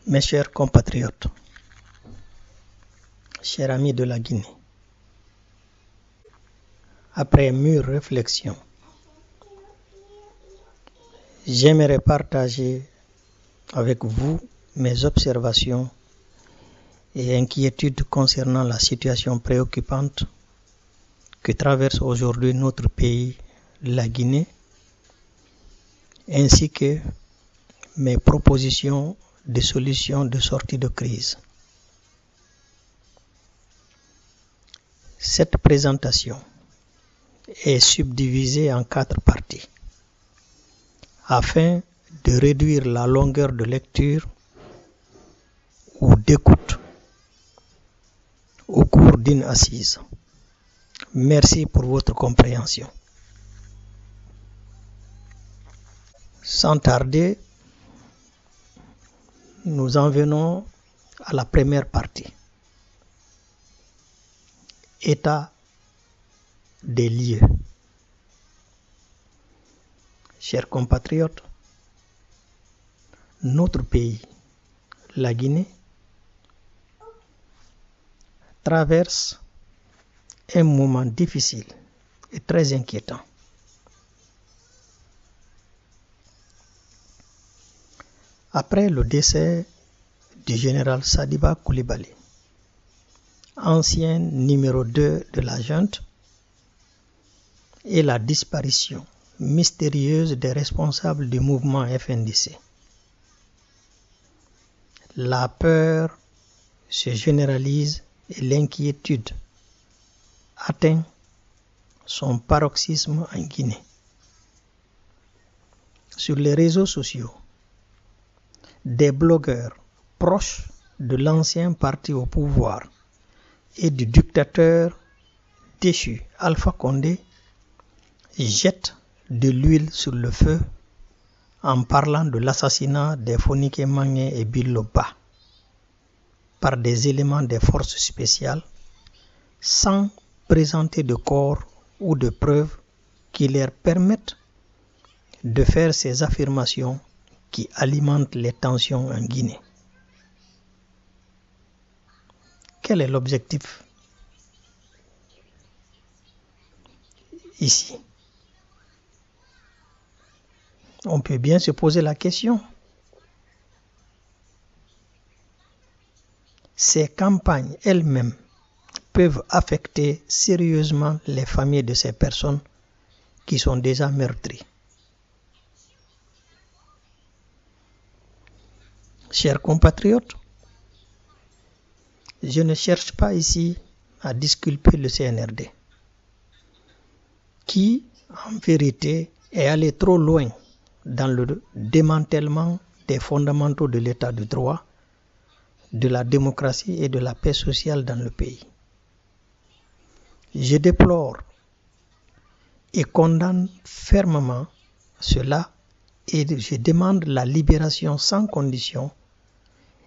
Mes chers compatriotes, chers amis de la Guinée, après mûre réflexion, j'aimerais partager avec vous mes observations et inquiétudes concernant la situation préoccupante que traverse aujourd'hui notre pays, la Guinée, ainsi que mes propositions de solutions de sortie de crise. Cette présentation est subdivisée en 4 parties afin de réduire la longueur de lecture ou d'écoute au cours d'une assise. Merci pour votre compréhension. Sans tarder, nous en venons à la première partie. État des lieux. Chers compatriotes, notre pays, la Guinée, traverse un moment difficile et très inquiétant. Après le décès du général Sadiba Coulibaly, ancien numéro 2 de la junte, et la disparition mystérieuse des responsables du mouvement FNDC, la peur se généralise et l'inquiétude atteint son paroxysme en Guinée. Sur les réseaux sociaux, des blogueurs proches de l'ancien parti au pouvoir et du dictateur déchu Alpha Condé jettent de l'huile sur le feu en parlant de l'assassinat des Fonike Mangé et Billo Ba par des éléments des forces spéciales sans présenter de corps ou de preuves qui leur permettent de faire ces affirmations qui alimentent les tensions en Guinée. Quel est l'objectif ici? On peut bien se poser la question. Ces campagnes elles-mêmes peuvent affecter sérieusement les familles de ces personnes qui sont déjà meurtries. Chers compatriotes, je ne cherche pas ici à disculper le CNRD, qui, en vérité, est allé trop loin dans le démantèlement des fondamentaux de l'état de droit, de la démocratie et de la paix sociale dans le pays. Je déplore et condamne fermement cela et je demande la libération sans condition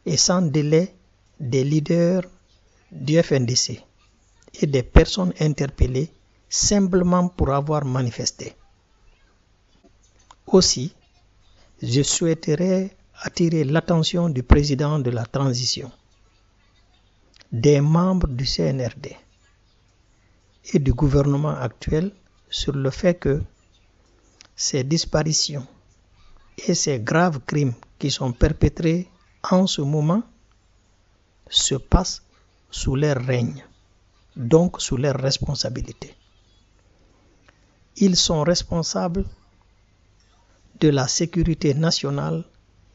et sans délai des leaders du FNDC et des personnes interpellées simplement pour avoir manifesté. Aussi, je souhaiterais attirer l'attention du président de la transition, des membres du CNRD et du gouvernement actuel sur le fait que ces disparitions et ces graves crimes qui sont perpétrés en ce moment se passent sous leur règne, donc sous leur responsabilité. Ils sont responsables de la sécurité nationale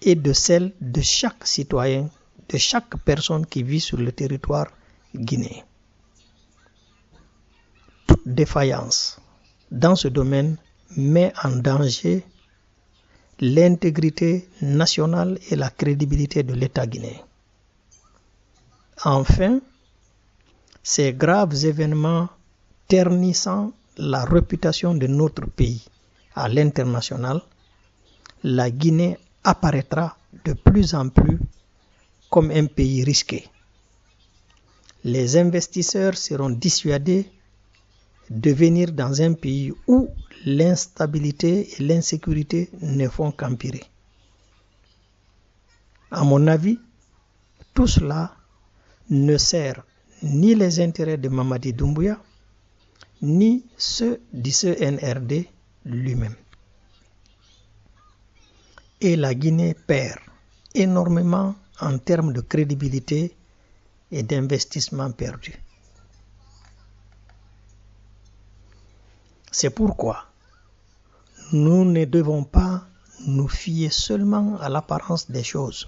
et de celle de chaque citoyen, de chaque personne qui vit sur le territoire guinéen. Toute défaillance dans ce domaine met en danger l'intégrité nationale et la crédibilité de l'État guinéen. Enfin, ces graves événements ternissant la réputation de notre pays à l'international, la Guinée apparaîtra de plus en plus comme un pays risqué. Les investisseurs seront dissuadés de venir dans un pays où l'instabilité et l'insécurité ne font qu'empirer. À mon avis, tout cela ne sert ni les intérêts de Mamadi Doumbouya, ni ceux du CNRD lui-même. Et la Guinée perd énormément en termes de crédibilité et d'investissement perdu. C'est pourquoi nous ne devons pas nous fier seulement à l'apparence des choses.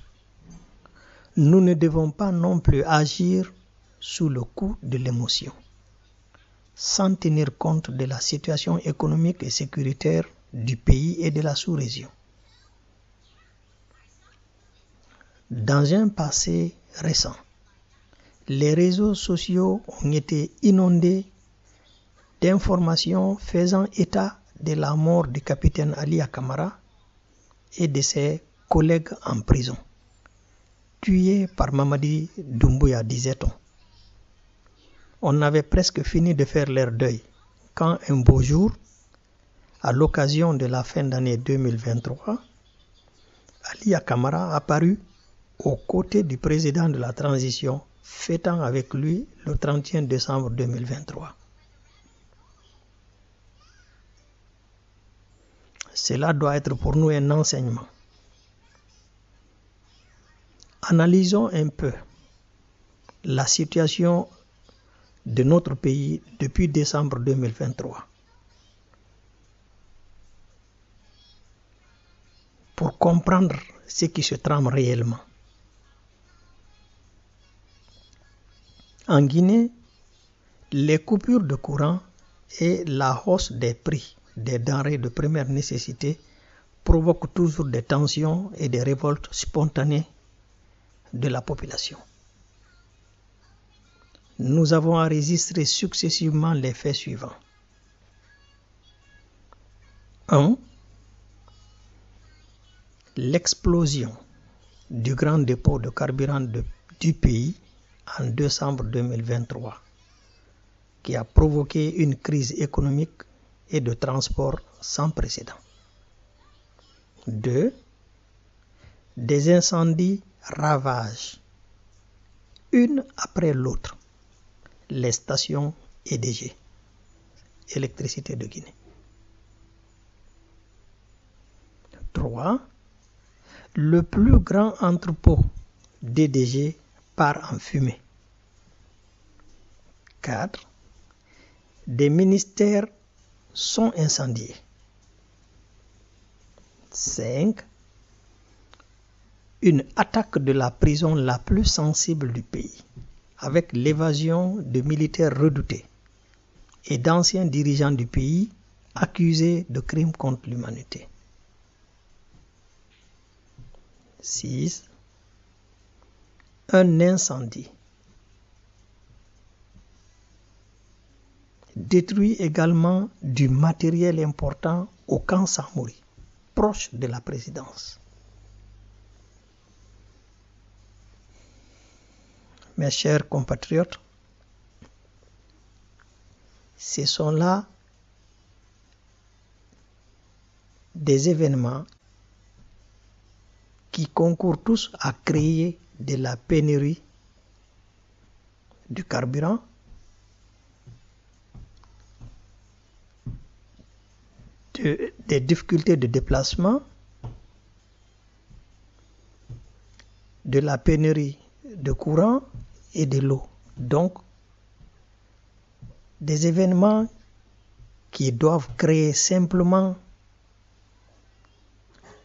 Nous ne devons pas non plus agir sous le coup de l'émotion, sans tenir compte de la situation économique et sécuritaire du pays et de la sous-région. Dans un passé récent, les réseaux sociaux ont été inondés d'informations faisant état de la mort du capitaine Ali Akamara et de ses collègues en prison, tués par Mamadi Doumbouya, disait-on. On avait presque fini de faire leur deuil quand un beau jour, à l'occasion de la fin d'année 2023, Ali Akamara apparut aux côtés du président de la transition, fêtant avec lui le 31 décembre 2023. Cela doit être pour nous un enseignement. Analysons un peu la situation de notre pays depuis décembre 2023 pour comprendre ce qui se trame réellement. En Guinée, les coupures de courant et la hausse des prix des denrées de première nécessité provoquent toujours des tensions et des révoltes spontanées de la population. Nous avons enregistré successivement les faits suivants. 1. L'explosion du grand dépôt de carburant du pays en décembre 2023, qui a provoqué une crise économique et de transport sans précédent. 2. Des incendies ravagent, une après l'autre, les stations EDG, Électricité de Guinée. 3. Le plus grand entrepôt d'EDG part en fumée. 4. Des ministères sont incendiés. 5. Une attaque de la prison la plus sensible du pays, avec l'évasion de militaires redoutés et d'anciens dirigeants du pays accusés de crimes contre l'humanité. 6. Un incendie détruit également du matériel important au camp Samouri, proche de la présidence. Mes chers compatriotes, ce sont là des événements qui concourent tous à créer de la pénurie du carburant, des difficultés de déplacement, de la pénurie de courant et de l'eau. Donc, des événements qui doivent créer simplement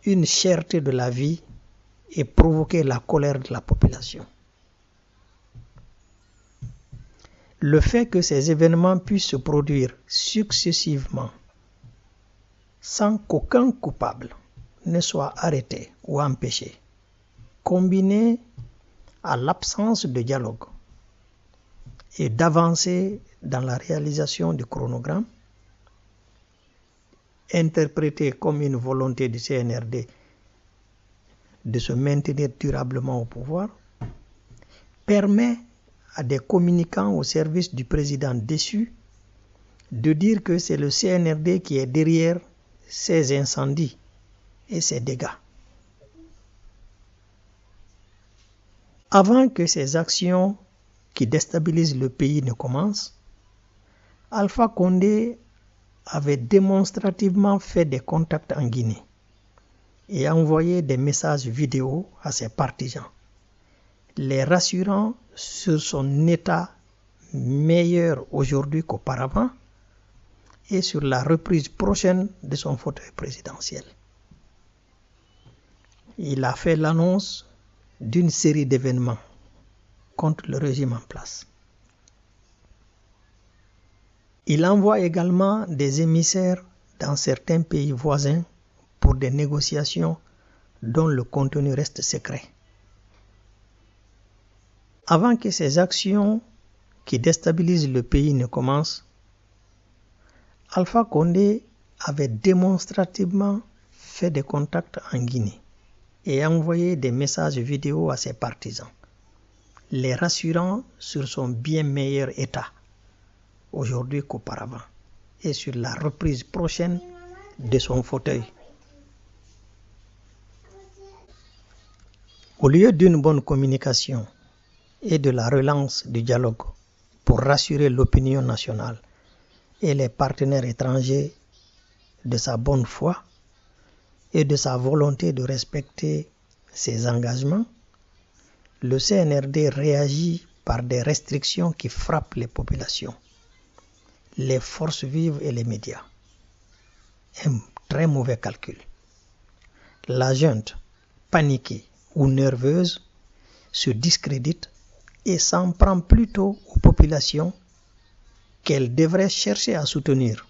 une cherté de la vie et provoquer la colère de la population. Le fait que ces événements puissent se produire successivement sans qu'aucun coupable ne soit arrêté ou empêché, combiné à l'absence de dialogue et d'avancée dans la réalisation du chronogramme, interprété comme une volonté du CNRD de se maintenir durablement au pouvoir, permet à des communicants au service du président déchu de dire que c'est le CNRD qui est derrière ces incendies et ces dégâts. Avant que ces actions qui déstabilisent le pays ne commencent, Alpha Condé avait démonstrativement fait des contacts en Guinée et envoyé des messages vidéo à ses partisans, les rassurant sur son état meilleur aujourd'hui qu'auparavant et sur la reprise prochaine de son fauteuil présidentiel. Il a fait l'annonce d'une série d'événements contre le régime en place. Il envoie également des émissaires dans certains pays voisins pour des négociations dont le contenu reste secret. Avant que ces actions qui déstabilisent le pays ne commencent, Alpha Condé avait démonstrativement fait des contacts en Guinée et envoyé des messages vidéo à ses partisans, les rassurant sur son bien meilleur état aujourd'hui qu'auparavant et sur la reprise prochaine de son fauteuil. Au lieu d'une bonne communication et de la relance du dialogue pour rassurer l'opinion nationale et les partenaires étrangers de sa bonne foi et de sa volonté de respecter ses engagements, le CNRD réagit par des restrictions qui frappent les populations, les forces vives et les médias. Un très mauvais calcul. La junte, paniquée ou nerveuse, se discrédite et s'en prend plutôt aux populations qu'elle devrait chercher à soutenir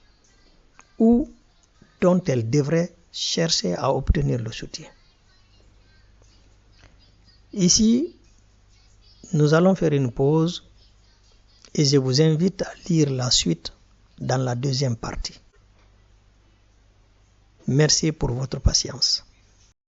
ou dont elle devrait chercher à obtenir le soutien. Ici, nous allons faire une pause et je vous invite à lire la suite dans la deuxième partie. Merci pour votre patience.